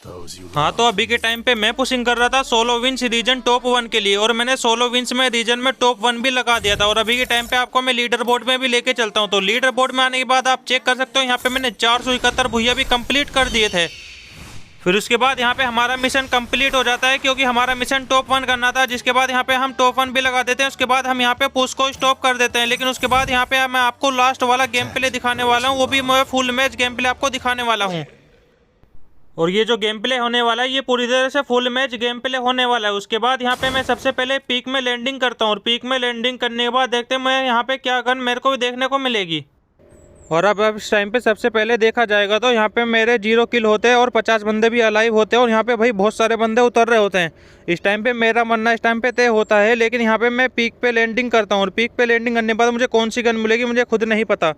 हाँ, तो अभी के टाइम पे मैं पुशिंग कर रहा था सोलो विंस रीजन टॉप 1 के लिए, और मैंने सोलो विंस में रीजन में टॉप 1 भी लगा दिया था। और अभी के टाइम पे आपको मैं लीडर बोर्ड में भी लेके चलता हूँ। तो लीडर बोर्ड में आने के बाद आप चेक कर सकते हो, यहाँ पे मैंने 471 भुइया भी कंप्लीट कर दिए थे। फिर उसके बाद यहाँ पे हमारा मिशन कंप्लीट हो जाता है, क्योंकि हमारा मिशन टॉप 1 करना था। जिसके बाद यहाँ पे हम टॉप 1 भी लगा देते हैं। उसके बाद हम यहाँ पे पुश को स्टॉप कर देते हैं। लेकिन उसके बाद यहाँ पे मैं आपको लास्ट वाला गेम प्ले दिखाने वाला हूँ, वो भी मैं फुल मैच गेम प्ले आपको दिखाने वाला हूँ। और ये जो गेम प्ले होने वाला है ये पूरी तरह से फुल मैच गेम प्ले होने वाला है। उसके बाद यहाँ पे मैं सबसे पहले पीक में लैंडिंग करता हूँ, और पीक में लैंडिंग करने के बाद देखते हैं मैं यहाँ पे क्या गन मेरे को देखने को मिलेगी। और अब इस टाइम पे सबसे पहले देखा जाएगा तो यहाँ पे मेरे 0 किल होते हैं और 50 बंदे भी अलाइव होते हैं, और यहाँ पे भाई बहुत सारे बंदे उतर रहे होते हैं। इस टाइम पे मेरा मरना इस टाइम पे तय होता है। लेकिन यहाँ पे मैं पीक पे लैंडिंग करता हूँ, और पीक पे लैंडिंग करने के बाद मुझे कौन सी गन मिलेगी मुझे खुद नहीं पता।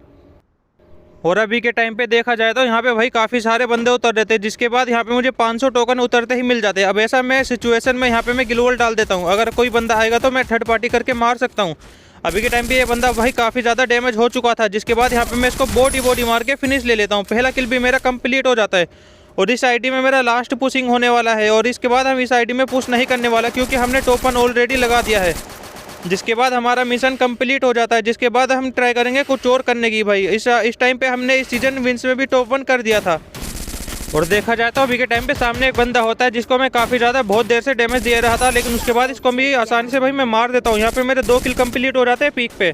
और अभी के टाइम पे देखा जाए तो यहाँ पे भाई काफ़ी सारे बंदे उतर रहे थे, जिसके बाद यहाँ पे मुझे 500 टोकन उतरते ही मिल जाते हैं। अब ऐसा मैं सिचुएशन में यहाँ पे मैं ग्लोवल डाल देता हूँ, अगर कोई बंदा आएगा तो मैं थर्ड पार्टी करके मार सकता हूँ। अभी के टाइम पे ये बंदा भाई काफ़ी ज़्यादा डैमेज हो चुका था, जिसके बाद यहाँ पे मैं इसको बॉडी मार के फिनिश ले लेता हूँ। पहला किल भी मेरा कंप्लीट हो जाता है। और इस आईडी में मेरा लास्ट पुशिंग होने वाला है, और इसके बाद हम इस आईडी में पुश नहीं करने वाला, क्योंकि हमने टॉप 1 ऑलरेडी लगा दिया है। जिसके बाद हमारा मिशन कंप्लीट हो जाता है। जिसके बाद हम ट्राई करेंगे कुछ और करने की। भाई इस टाइम पे हमने इस सीजन विंस में भी टॉप 1 कर दिया था। और देखा जाए तो अभी के टाइम पे सामने एक बंदा होता है जिसको मैं काफ़ी ज़्यादा बहुत देर से डैमेज दे रहा था, लेकिन उसके बाद इसको भी आसानी से भाई मैं मार देता हूँ। यहाँ पे मेरे 2 किल कंप्लीट हो जाते हैं पीक पे।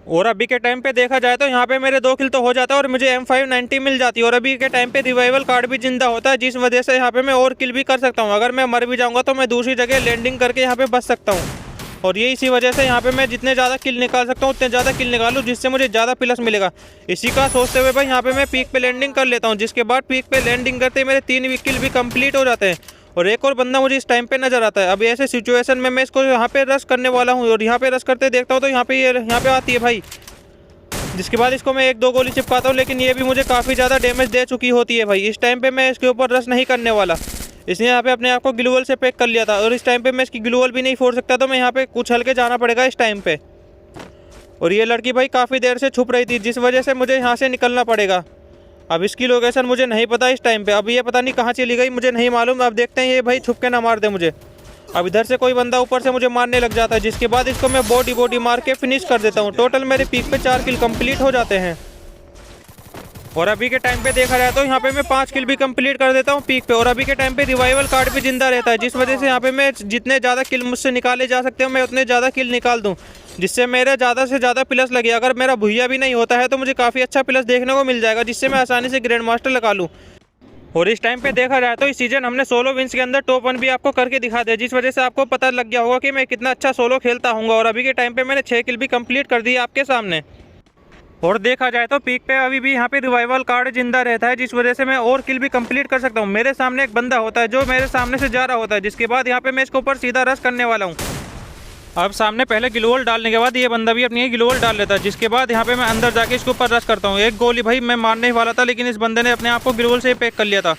और अभी के टाइम पे देखा जाए तो यहाँ पे मेरे 2 किल तो हो जाता है, और मुझे M590 मिल जाती है। और अभी के टाइम पे रिवाइवल कार्ड भी जिंदा होता है, जिस वजह से यहाँ पे मैं और किल भी कर सकता हूँ। अगर मैं मर भी जाऊँगा तो मैं दूसरी जगह लैंडिंग करके यहाँ पे बच सकता हूँ। और ये इसी वजह से यहाँ पे मैं जितने ज़्यादा किल निकाल सकता हूँ उतने ज़्यादा किल निकालूँ, जिससे मुझे ज़्यादा प्लस मिलेगा। इसी का सोचते हुए भाई यहाँ पे मैं पीक पे लैंडिंग कर लेता हूँ। जिसके बाद पीक पे लैंडिंग करते मेरे 3 किल भी कंप्लीट हो जाते हैं, और एक और बंदा मुझे इस टाइम पे नजर आता है। अब ऐसे सिचुएशन में मैं इसको यहाँ पे रश करने वाला हूँ, और यहाँ पे रश करते देखता हूँ तो यहाँ पे आती है भाई। जिसके बाद इसको मैं 1-2 गोली चिपकाता हूँ, लेकिन ये भी मुझे काफ़ी ज़्यादा डैमेज दे चुकी होती है। भाई इस टाइम पे मैं इसके ऊपर रश नहीं करने वाला, इसने यहाँ पे अपने आप को ग्लूवल से पैक कर लिया था। और इस टाइम पे मैं इसकी ग्लूवल भी नहीं फोड़ सकता, तो मैं यहाँ पे कुछ हल्के जाना पड़ेगा इस टाइम पे। और ये लड़की भाई काफ़ी देर से छुप रही थी, जिस वजह से मुझे यहाँ से निकलना पड़ेगा। अब इसकी लोकेशन मुझे नहीं पता इस टाइम पे। अब ये पता नहीं कहाँ चली गई, मुझे नहीं मालूम। अब देखते हैं ये भाई छुप के ना मार दे मुझे। अब इधर से कोई बंदा ऊपर से मुझे मारने लग जाता है, जिसके बाद इसको मैं बॉडी मार के फिनिश कर देता हूँ। टोटल मेरे पीक पे 4 किल कंप्लीट हो जाते हैं। और अभी के टाइम पे देखा जाए तो यहाँ पे मैं 5 किल भी कंप्लीट कर देता हूँ पीक पे। और अभी के टाइम पे रिवाइवल कार्ड भी जिंदा रहता है, जिस वजह से यहाँ पे मैं जितने ज़्यादा किल मुझसे निकाले जा सकते हो मैं उतने ज़्यादा किल निकाल दूँ, जिससे मेरा ज़्यादा से ज़्यादा प्लस लगे। अगर मेरा भुइया भी नहीं होता है तो मुझे काफ़ी अच्छा प्लस देखने को मिल जाएगा, जिससे मैं आसानी से ग्रैंड मास्टर लगा लूँ। और इस टाइम पे देखा जाए तो इस सीजन हमने सोलो विंस के अंदर टॉप 1 भी आपको करके दिखा दिया, जिस वजह से आपको पता लग गया होगा कि मैं कितना अच्छा सोलो खेलता हूँ। और अभी के टाइम पे मैंने 6 किल भी कंप्लीट कर दी आपके सामने। और देखा जाए तो पीक पे अभी भी यहाँ पे रिवाइवल कार्ड जिंदा रहता है, जिस वजह से मैं और किल भी कंप्लीट कर सकता हूँ। मेरे सामने एक बंदा होता है जो मेरे सामने से जा रहा होता है, जिसके बाद यहाँ पे मैं इसके ऊपर सीधा रश करने वाला हूँ। अब सामने पहले ग्लोवल डालने के बाद ये बंदा भी अपनी ग्लोवल डाल लेता है, जिसके बाद यहाँ पे मैं अंदर जाके इसके ऊपर रश करता हूँ। एक गोली भाई मैं मारने ही वाला था, लेकिन इस बंदे ने अपने आप को ग्लोवल से पैक कर लिया था।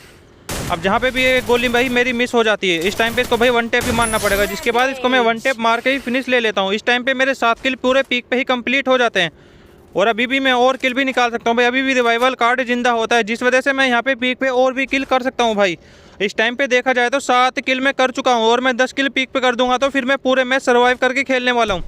अब जहाँ पे भी एक गोली भाई मेरी मिस हो जाती है, इस टाइम पे इसको भाई 1 टैप ही मारना पड़ेगा, जिसके बाद इसको मैं 1 टैप मार के ही फिनिश ले लेता हूँ। इस टाइम पे मेरे 7 किल पूरे पीक पे ही कंप्लीट हो जाते हैं, और अभी भी मैं और किल भी निकाल सकता हूँ भाई। अभी भी रिवाइवल कार्ड जिंदा होता है, जिस वजह से मैं यहाँ पे पीक पे और भी किल कर सकता हूँ भाई। इस टाइम पे देखा जाए तो 7 किल मैं कर चुका हूँ, और मैं 10 किल पीक पे कर दूंगा तो फिर मैं पूरे मैच सर्वाइव करके खेलने वाला हूँ।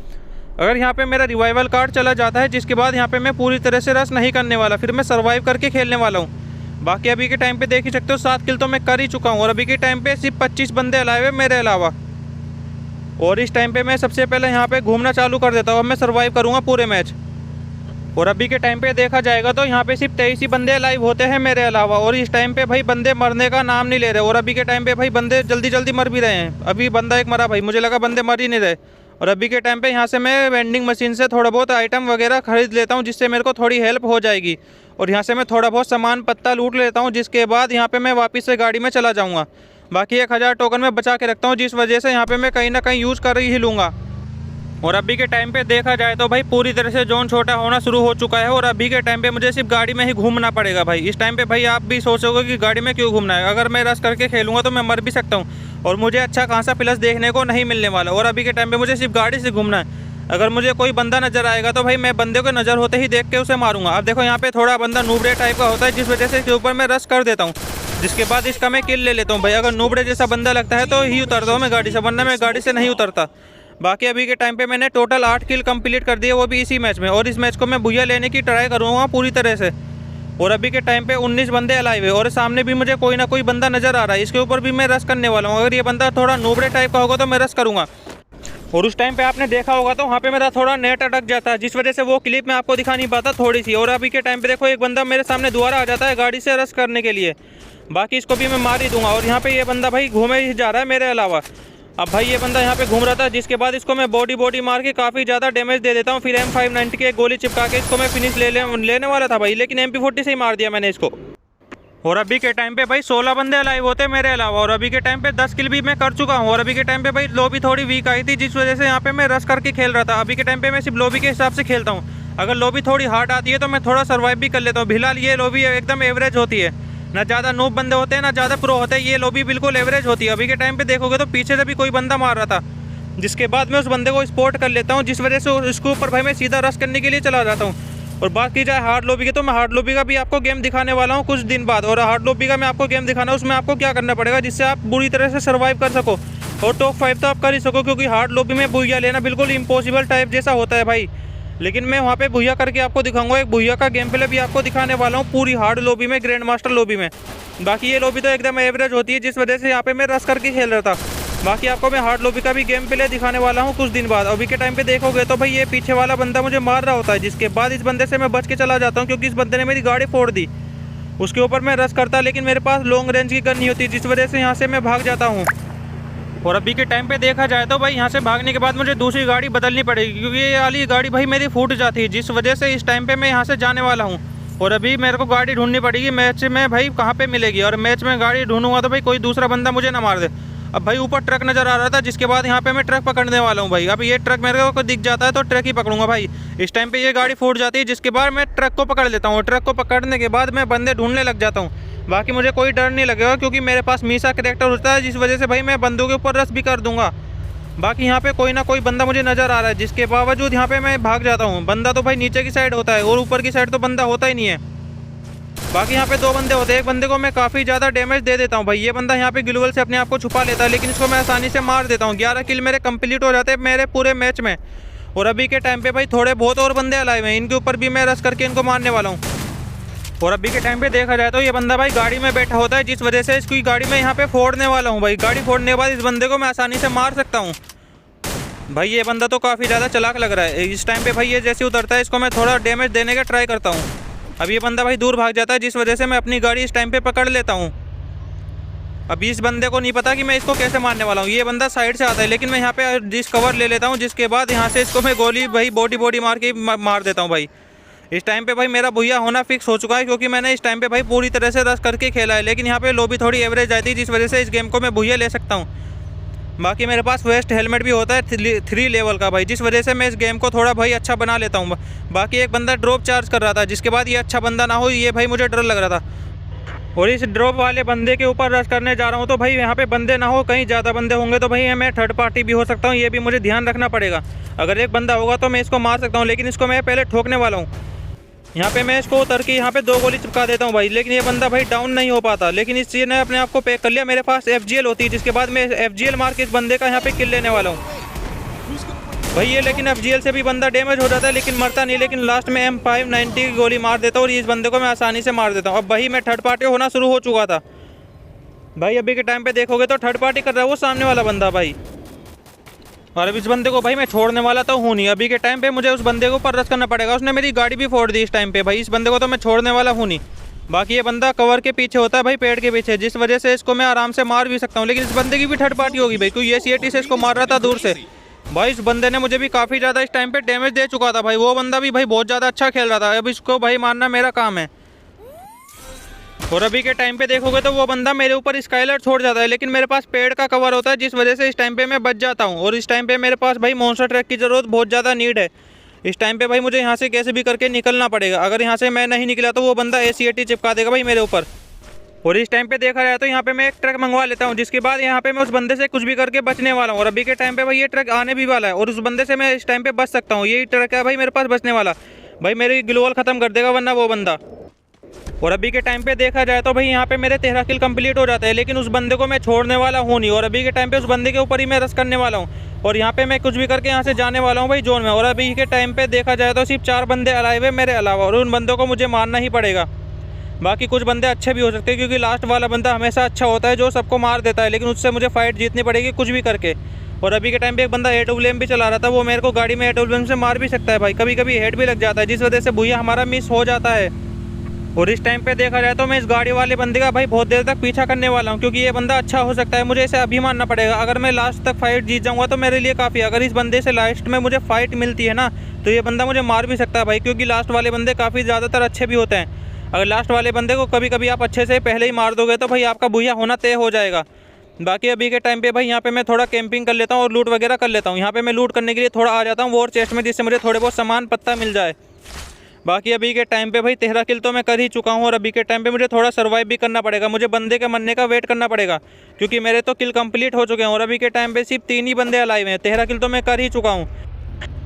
अगर यहाँ पे मेरा रिवाइवल कार्ड चला जाता है, जिसके बाद यहाँ पे मैं पूरी तरह से रश नहीं करने वाला, फिर मैं सर्वाइव करके खेलने वाला हूँ। बाकी अभी के टाइम पे देख ही सकते हो 7 किल तो मैं कर ही चुका हूँ, और अभी के टाइम पे सिर्फ 25 बंदे अलाइव है मेरे अलावा। और इस टाइम पे मैं सबसे पहले यहाँ पे घूमना चालू कर देता हूँ। अब मैं सर्वाइव करूँगा पूरे मैच। और अभी के टाइम पे देखा जाएगा तो यहाँ पे सिर्फ 23 ही बंदे लाइव होते हैं मेरे अलावा, और इस टाइम पे भाई बंदे मरने का नाम नहीं ले रहे। और अभी के टाइम पे भाई बंदे जल्दी मर भी रहे हैं। अभी बंदा एक मरा भाई, मुझे लगा बंदे मर ही नहीं रहे। और अभी के टाइम पे यहाँ से मैं वेंडिंग मशीन से थोड़ा बहुत आइटम वगैरह खरीद लेता हूँ, जिससे मेरे को थोड़ी हेल्प हो जाएगी। और यहाँ से मैं थोड़ा बहुत सामान पत्ता लूट लेता हूँ, जिसके बाद यहाँ पे मैं वापस से गाड़ी में चला जाऊँगा। बाकी 1000 टोकन में बचा के रखता हूँ, जिस वजह से यहाँ पे मैं कहीं ना कहीं यूज़ कर ही लूँगा। और अभी के टाइम पे देखा जाए तो भाई पूरी तरह से जोन छोटा होना शुरू हो चुका है, और अभी के टाइम पे मुझे सिर्फ गाड़ी में ही घूमना पड़ेगा भाई। इस टाइम पे भाई आप भी सोचोगे कि गाड़ी में क्यों घूमना है, अगर मैं रश करके खेलूँगा तो मैं मर भी सकता हूँ, और मुझे अच्छा खासा प्लस देखने को नहीं मिलने वाला। और अभी के टाइम पे मुझे सिर्फ गाड़ी से घूमना है। अगर मुझे कोई बंदा नजर आएगा तो भाई मैं बंदे को नज़र होते ही देख के उसे मारूंगा। अब देखो यहाँ पे थोड़ा बंदा नूबड़े टाइप का होता है, जिस वजह से इसके ऊपर मैं रश कर देता हूँ, जिसके बाद इसका मैं किल ले लेता हूँ। भाई अगर नूबड़े जैसा बंदा लगता है तो ही उतरता हूँ मैं गाड़ी से, वरना मैं गाड़ी से नहीं उतरता। बाकी अभी के टाइम पे मैंने टोटल 8 किल कंप्लीट कर दिए, वो भी इसी मैच में। और इस मैच को मैं भुइया लेने की ट्राई करूँगा पूरी तरह से। और अभी के टाइम पे 19 बंदे अलाइव है और सामने भी मुझे कोई ना कोई बंदा नज़र आ रहा है, इसके ऊपर भी मैं रश करने वाला हूँ। अगर ये बंदा थोड़ा नूबड़े टाइप का होगा तो मैं रश करूँगा। और उस टाइम पे आपने देखा होगा तो वहाँ पे मेरा थोड़ा नेट अटक जाता है, जिस वजह से वो क्लिप मैं आपको दिखा नहीं पाता थोड़ी सी। और अभी के टाइम पे देखो एक बंदा मेरे सामने दोबारा आ जाता है गाड़ी से रश करने के लिए, बाकी इसको भी मैं मार ही दूंगा। और यहाँ पे ये बंदा भाई घूमे ही जा रहा है मेरे अलावा। अब भाई ये बंदा यहाँ पे घूम रहा था, जिसके बाद इसको मैं बॉडी मार के काफ़ी ज़्यादा डैमेज दे देता हूँ। फिर M590 की एक गोली चिपका के इसको मैं फिनिश लेने वाला था भाई, लेकिन MP40 से ही मार दिया मैंने इसको। और अभी के टाइम पे भाई 16 बंदे अलाइव होते हैं मेरे अलावा। और अभी के टाइम पे 10 किल भी मैं कर चुका हूँ। और अभी के टाइम पे भाई लॉबी थोड़ी वीक आई थी, जिस वजह से यहाँ पे मैं रश करके खेल रहा था। अभी के टाइम पे मैं सिर्फ लॉबी के हिसाब से खेलता हूँ। अगर लॉबी थोड़ी हार्ड आती है तो मैं थोड़ा सर्वाइव भी कर लेता हूँ। फिलहाल ये लॉबी एकदम एवरेज होती है, ना ज़्यादा नूब बंदे होते हैं ना ज़्यादा प्रो होते हैं, ये लॉबी बिल्कुल एवरेज होती है। अभी के टाइम पे देखोगे तो पीछे से भी कोई बंदा मार रहा था, जिसके बाद मैं उस बंदे को स्पॉट कर लेता हूँ, जिस वजह से उसके ऊपर भाई मैं सीधा रश करने के लिए चला जाता हूँ। और बात की जाए हार्ड लॉबी की, तो मैं हार्ड लॉबी का भी आपको गेम दिखाने वाला हूँ कुछ दिन बाद। और हार्ड लॉबी का मैं आपको गेम दिखाना, उसमें आपको क्या करना पड़ेगा जिससे आप बुरी तरह से सर्वाइव कर सको और टॉप 5 तो आप कर ही सको, क्योंकि हार्ड लॉबी में भुइया लेना बिल्कुल इम्पॉसिबल टाइप जैसा होता है भाई। लेकिन मैं वहाँ पे भुइया करके आपको दिखाऊंगा, एक भुइया का गेम प्ले भी आपको दिखाने वाला हूँ पूरी हार्ड लॉबी में, ग्रैंड मास्टर लॉबी में। बाकी ये लॉबी तो एकदम एवरेज होती है, जिस वजह से यहाँ पे मैं रश करके खेल रहा था। बाकी आपको मैं हार्ड लॉबी का भी गेम प्ले दिखाने वाला हूँ कुछ दिन बाद। अभी के टाइम पे देखोगे तो भाई ये पीछे वाला बंदा मुझे मार रहा होता है, जिसके बाद इस बंदे से मैं बच के चला जाता हूँ, क्योंकि इस बंदे ने मेरी गाड़ी फोड़ दी। उसके ऊपर मैं रश करता, लेकिन मेरे पास लॉन्ग रेंज की गन नहीं होती, जिस वजह से यहाँ से मैं भाग जाता हूँ। और अभी के टाइम पे देखा जाए तो भाई यहाँ से भागने के बाद मुझे दूसरी गाड़ी बदलनी पड़ेगी, क्योंकि ये वाली गाड़ी भाई मेरी फूट जाती है, जिस वजह से इस टाइम पे मैं यहाँ से जाने वाला हूँ। और अभी मेरे को गाड़ी ढूंढनी पड़ेगी मैच में भाई, कहाँ पे मिलेगी। और मैच में गाड़ी ढूंढूंगा तो भाई कोई दूसरा बंदा मुझे ना मार दे। अब भाई ऊपर ट्रक नज़र आ रहा था, जिसके बाद यहाँ पे मैं ट्रक पकड़ने वाला हूँ भाई। अब ये ट्रक मेरे को दिख जाता है तो ट्रक ही पकड़ूंगा भाई। इस टाइम पे ये गाड़ी फूट जाती है, जिसके बाद मैं ट्रक को पकड़ लेता हूँ। ट्रक को पकड़ने के बाद मैं बंदे ढूंढने लग जाता हूँ। बाकी मुझे कोई डर नहीं लगेगा, क्योंकि मेरे पास मीसा कैरेक्टर होता है, जिस वजह से भाई मैं बंदों के ऊपर रश भी कर दूंगा। बाकी यहाँ पे कोई ना कोई बंदा मुझे नज़र आ रहा है, जिसके बावजूद यहाँ पे मैं भाग जाता हूँ। बंदा तो भाई नीचे की साइड होता है और ऊपर की साइड तो बंदा होता ही नहीं है। बाकी यहाँ पे 2 बंदे होते हैं, एक बंदे को मैं काफ़ी ज़्यादा डैमेज दे देता हूँ भाई। ये बंदा यहाँ पे ग्लूवल से अपने आप को छुपा लेता है, लेकिन इसको मैं आसानी से मार देता हूँ। 11 किल मेरे कंप्लीट हो जाते हैं मेरे पूरे मैच में। और अभी के टाइम पे भाई थोड़े बहुत और बंदे अलाइव हैं, इनके ऊपर भी मैं रश करके इनको मारने वाला हूँ। और अभी के टाइम पे देखा जाए तो ये बंदा भाई गाड़ी में बैठा होता है, जिस वजह से इसकी गाड़ी में यहाँ पे फोड़ने वाला हूँ भाई। गाड़ी फोड़ने के बाद इस बंदे को मैं आसानी से मार सकता हूँ भाई। ये बंदा तो काफ़ी ज़्यादा चालाक लग रहा है। इस टाइम पे भाई ये जैसे उतरता है, इसको मैं थोड़ा डैमेज देने का ट्राई करता हूँ। अब ये बंदा भाई दूर भाग जाता है, जिस वजह से मैं अपनी गाड़ी इस टाइम पे पकड़ लेता हूँ। अभी इस बंदे को नहीं पता कि मैं इसको कैसे मारने वाला हूँ। ये बंदा साइड से आता है, लेकिन मैं यहाँ पे डिस्कवर ले लेता हूँ, जिसके बाद यहाँ से इसको मैं गोली भाई बॉडी मार के मार देता हूँ भाई। इस टाइम पे भाई मेरा भुइया होना फिक्स हो चुका है, क्योंकि मैंने इस टाइम पे भाई पूरी तरह से रश करके खेला है। लेकिन यहाँ पे लॉबी थोड़ी एवरेज आती है, जिस वजह से इस गेम को मैं भुइया ले सकता हूँ। बाकी मेरे पास वेस्ट हेलमेट भी होता है 3 लेवल का भाई, जिस वजह से मैं इस गेम को थोड़ा भाई अच्छा बना लेता हूँ। बाकी एक बंदा ड्रॉप चार्ज कर रहा था, जिसके बाद ये अच्छा बंदा ना हो, ये भाई मुझे डर लग रहा था। और इस ड्रॉप वाले बंदे के ऊपर रश करने जा रहा हूँ, तो भाई यहाँ पे बंदे ना हो, कहीं ज़्यादा बंदे होंगे तो भाई मैं थर्ड पार्टी भी हो सकता हूँ, ये भी मुझे ध्यान रखना पड़ेगा। अगर एक बंदा होगा तो मैं इसको मार सकता हूँ, लेकिन इसको मैं पहले ठोकने वाला हूँ। यहाँ पे मैं इसको उतर के यहाँ पे 2 गोली चिपका देता हूँ भाई, लेकिन ये बंदा भाई डाउन नहीं हो पाता। लेकिन इस चीज़ ने अपने आप को पैक कर लिया। मेरे पास FGL होती है, जिसके बाद मैं FGL मार के इस बंदे का यहाँ पे किल लेने वाला हूँ भाई। ये लेकिन FGL से भी बंदा डैमेज हो जाता है, लेकिन मरता नहीं। लेकिन लास्ट में M590 की गोली मार देता हूँ और इस बंदे को मैं आसानी से मार देता हूँ। अब भाई मैं थर्ड पार्टी होना शुरू हो चुका था भाई। अभी के टाइम पे देखोगे तो थर्ड पार्टी कर रहा है वो सामने वाला बंदा भाई। और अब इस बंदे को भाई मैं छोड़ने वाला तो हूँ नहीं। अभी के टाइम पे मुझे उस बंदे के ऊपर रश करना पड़ेगा। उसने मेरी गाड़ी भी फोड़ दी इस टाइम पे भाई। इस बंदे को तो मैं छोड़ने वाला हूँ नहीं। बाकी ये बंदा कवर के पीछे होता है भाई, पेड़ के पीछे, जिस वजह से इसको मैं आराम से मार भी सकता हूँ। लेकिन इस बंदे की भी थर्ड पार्टी होगी भाई, क्योंकि ये CAT से इसको मार रहा था दूर से भाई। इस बंदे ने मुझे भी काफ़ी ज़्यादा इस टाइम पे डैमेज दे चुका था भाई। वो बंदा भी भाई बहुत ज़्यादा अच्छा खेल रहा था। अब इसको भाई मारना मेरा काम है। और अभी के टाइम पे देखोगे तो वो बंदा मेरे ऊपर स्काइलर छोड़ जाता है, लेकिन मेरे पास पेड़ का कवर होता है, जिस वजह से इस टाइम पे मैं बच जाता हूँ। और इस टाइम पे मेरे पास भाई मॉन्स्टर ट्रक की ज़रूरत बहुत ज़्यादा नीड है। इस टाइम पे भाई मुझे यहाँ से कैसे भी करके निकलना पड़ेगा। अगर यहाँ से मैं नहीं निकला तो वो बंदा ACAT चिपका देगा भाई मेरे ऊपर। और इस टाइम पे देखा जाए तो यहाँ पे मैं एक ट्रक मंगवा लेता हूँ, जिसके बाद यहाँ पे मैं उस बंदे से कुछ भी करके बचने वाला हूँ। और अभी के टाइम पे भाई ये ट्रक आने भी वाला है और उस बंदे से मैं इस टाइम पे बच सकता हूँ। यही ट्रक है भाई मेरे पास बचने वाला। भाई मेरी ग्लोवल ख़त्म कर देगा वरना वो बंदा। और अभी के टाइम पे देखा जाए तो भाई यहाँ पे मेरे 13 किल कंप्लीट हो जाते हैं, लेकिन उस बंदे को मैं छोड़ने वाला हूँ नहीं। और अभी के टाइम पे उस बंदे के ऊपर ही मैं रश करने वाला हूँ और यहाँ पे मैं कुछ भी करके यहाँ से जाने वाला हूँ भाई जोन में। और अभी के टाइम पे देखा जाए तो सिर्फ 4 बंदे अलाइव है मेरे अलावा, और उन बंदों को मुझे मारना ही पड़ेगा। बाकी कुछ बंदे अच्छे भी हो सकते हैं, क्योंकि लास्ट वाला बंदा हमेशा अच्छा होता है जो सबको मार देता है, लेकिन उससे मुझे फाइट जीतनी पड़ेगी कुछ भी करके। और अभी के टाइम पे एक बंदा AWM भी चला रहा था, वो मेरे को गाड़ी में AWM से मार भी सकता है भाई, कभी कभी हेड भी लग जाता है, जिस वजह से भूया हमारा मिस हो जाता है। और इस टाइम पे देखा जाए तो मैं इस गाड़ी वाले बंदे का भाई बहुत देर तक पीछा करने वाला हूँ, क्योंकि ये बंदा अच्छा हो सकता है, मुझे इसे अभी मारना पड़ेगा। अगर मैं लास्ट तक फाइट जीत जाऊँगा तो मेरे लिए काफ़ी। अगर इस बंदे से लास्ट में मुझे फाइट मिलती है ना, तो ये बंदा मुझे मार भी सकता है भाई, क्योंकि लास्ट वाले बंदे काफ़ी ज़्यादातर अच्छे भी होते हैं। अगर लास्ट वाले बंदे को कभी कभी आप अच्छे से पहले ही मार दोगे तो भाई आपका भूया होना तय हो जाएगा। बाकी अभी के टाइम पे भाई यहाँ पे मैं थोड़ा कैंपिंग कर लेता हूँ और लूट वगैरह कर लेता हूँ। यहाँ पे मैं लूट करने के लिए थोड़ा आ जाता हूँ वॉर चेस्ट में, जिससे मुझे थोड़े बहुत सामान पत्ता मिल जाए। बाकी अभी के टाइम पे भाई 13 किल तो मैं कर ही चुका हूँ, और अभी के टाइम पे मुझे थोड़ा सर्वाइव भी करना पड़ेगा। मुझे बंदे के मरने का वेट करना पड़ेगा, क्योंकि मेरे तो किल कंप्लीट हो चुके हैं और अभी के टाइम पे सिर्फ 3 ही बंदे अलाइव हैं। 13 किल तो मैं कर ही चुका हूँ।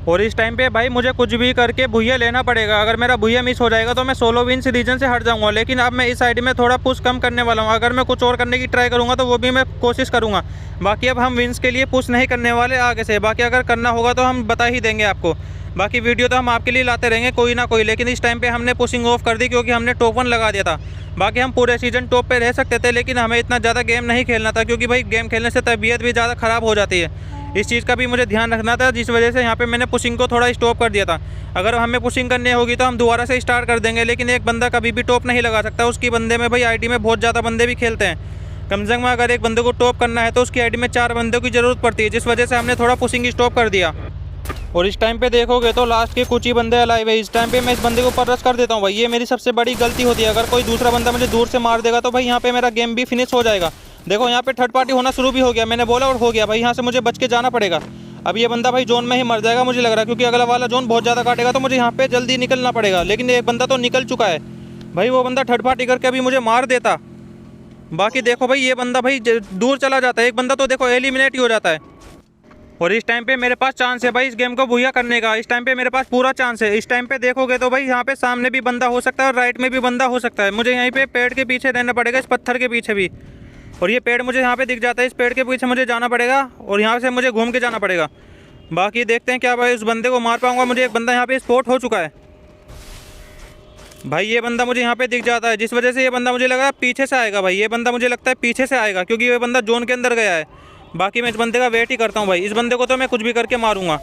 और इस टाइम पे भाई मुझे कुछ भी करके भूया लेना पड़ेगा। अगर मेरा भूया मिस हो जाएगा तो मैं सोलो विंस रीजन से हट जाऊंगा, लेकिन अब मैं इस साइड में थोड़ा पुश कम करने वाला हूँ। अगर मैं कुछ और करने की ट्राई करूँगा तो वो भी मैं कोशिश करूँगा। बाकी अब हम विंस के लिए पुश नहीं करने वाले आगे से। बाकी अगर करना होगा तो हम बता ही देंगे आपको। बाकी वीडियो तो हम आपके लिए लाते रहेंगे कोई ना कोई, लेकिन इस टाइम पे हमने पुशिंग ऑफ कर दी, क्योंकि हमने टॉप 1 लगा दिया था। बाकी हम पूरे सीजन टॉप पे रह सकते थे, लेकिन हमें इतना ज़्यादा गेम नहीं खेलना था, क्योंकि भाई गेम खेलने से तबीयत भी ज़्यादा ख़राब हो जाती है। इस चीज़ का भी मुझे ध्यान रखना था, जिस वजह से यहाँ पे मैंने पुशिंग को थोड़ा स्टॉप कर दिया था। अगर हमें पुशिंग करनी होगी तो हम दोबारा से स्टार्ट कर देंगे, लेकिन एक बंदा कभी भी टॉप नहीं लगा सकता। उसकी बंदे में भाई आईडी में बहुत ज़्यादा बंदे भी खेलते हैं। कम से कम अगर एक बंदे को टॉप करना है तो उसकी आईडी में 4 बंदों की ज़रूरत पड़ती है, जिस वजह से हमने थोड़ा पुशिंग स्टॉप कर दिया। और इस टाइम पे देखोगे तो लास्ट के कुछ ही बंदे अलाइव है। इस टाइम पे मैं इस बंदे को ऊपर रश कर देता हूँ भाई, ये मेरी सबसे बड़ी गलती होती है। अगर कोई दूसरा बंदा मुझे दूर से मार देगा तो भाई यहाँ पे मेरा गेम भी फिनिश हो जाएगा। देखो यहाँ पे थर्ड पार्टी होना शुरू भी हो गया, मैंने बोला और हो गया भाई। यहाँ से मुझे बच के जाना पड़ेगा। अब ये बंदा भाई जोन में ही मर जाएगा मुझे लग रहा है, क्योंकि अगला वाला जोन बहुत ज़्यादा काटेगा, तो मुझे यहाँ पे जल्दी निकलना पड़ेगा। लेकिन एक बंदा तो निकल चुका है भाई, वो बंदा थर्ड पार्टी करके अभी मुझे मार देता। बाकी देखो भाई ये बंदा भाई दूर चला जाता है, एक बंदा तो देखो एलिमिनेट ही हो जाता है। और इस टाइम पे मेरे पास चांस है भाई इस गेम को भूया करने का। इस टाइम पे मेरे पास पूरा चांस है। इस टाइम पे देखोगे तो भाई यहाँ पे सामने भी बंदा हो सकता है और राइट में भी बंदा हो सकता है। मुझे यहीं पे पेड़ के पीछे रहना पड़ेगा, इस पत्थर के पीछे भी। और ये पेड़ मुझे यहाँ पे दिख जाता है, इस पेड़ के पीछे मुझे जाना पड़ेगा और यहाँ से मुझे घूम के जाना पड़ेगा। बाकी देखते हैं क्या भाई उस बंदे को मार पाऊँगा। मुझे एक बंदा यहाँ पे स्पॉट हो चुका है भाई, ये बंदा मुझे यहाँ पे दिख जाता है, जिस वजह से ये बंदा मुझे लग रहा है पीछे से आएगा भाई। ये बंदा मुझे लगता है पीछे से आएगा, क्योंकि ये बंदा जोन के अंदर गया है। बाकी मैं इस बंदे का वेट ही करता हूँ भाई, इस बंदे को तो मैं कुछ भी करके मारूंगा।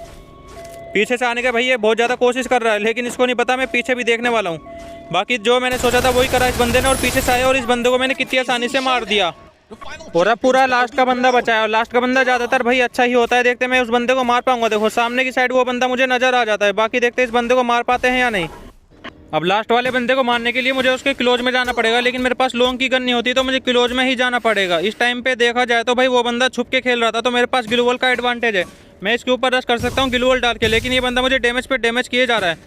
पीछे से आने का भाई ये बहुत ज़्यादा कोशिश कर रहा है, लेकिन इसको नहीं पता मैं पीछे भी देखने वाला हूँ। बाकी जो मैंने सोचा था वही करा इस बंदे ने, और पीछे से आया और इस बंदे को मैंने कितनी आसानी से मार दिया। और अब पूरा लास्ट का बंदा बचा है, और लास्ट का बंदा ज़्यादातर भाई अच्छा ही होता है। देखते हैं मैं उस बंदे को मार पाऊंगा। देखो सामने की साइड वो बंदा मुझे नजर आ जाता है। बाकी देखते हैं इस बंदे को मार पाते हैं या नहीं। अब लास्ट वाले बंदे को मारने के लिए मुझे उसके क्लोज में जाना पड़ेगा, लेकिन मेरे पास लॉन्ग की गन नहीं होती, तो मुझे क्लोज में ही जाना पड़ेगा। इस टाइम पे देखा जाए तो भाई वो बंदा छुप के खेल रहा था, तो मेरे पास ग्लूवल का एडवांटेज है। मैं इसके ऊपर रश कर सकता हूँ ग्लूवल डाल के, लेकिन ये बंदा मुझे डैमेज पे डैमेज किए जा रहा है।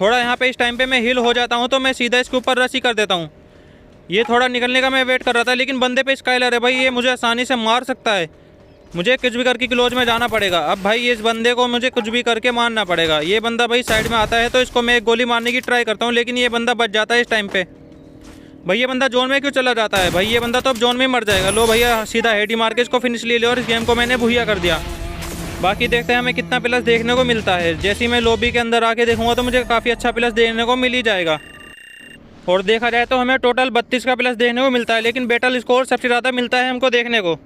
थोड़ा यहाँ पे इस टाइम पे मैं हिल हो जाता हूँ, तो मैं सीधा इसके ऊपर रश ही कर देता हूँ। ये थोड़ा निकलने का मैं वेट कर रहा था, लेकिन बंदे पे स्काइलर है भाई, ये मुझे आसानी से मार सकता है। मुझे कुछ भी करके क्लोज में जाना पड़ेगा। अब भाई इस बंदे को मुझे कुछ भी करके मारना पड़ेगा। ये बंदा भाई साइड में आता है, तो इसको मैं एक गोली मारने की ट्राई करता हूँ, लेकिन ये बंदा बच जाता है इस टाइम पे। भाई ये बंदा जोन में क्यों चला जाता है भाई, ये बंदा तो अब जोन में मर जाएगा। लो भैया सीधा हेडी मार के इसको फिनिश ले लिया, और इस गेम को मैंने भूया कर दिया। बाकी देखते हैं हमें कितना प्लस देखने को मिलता है। जैसे ही मैं लॉबी के अंदर आके देखूंगा तो मुझे काफ़ी अच्छा प्लस देखने को मिल ही जाएगा। और देखा जाए तो हमें टोटल 32 का प्लस देखने को मिलता है, लेकिन बैटल स्कोर सबसे ज़्यादा मिलता है हमको देखने को।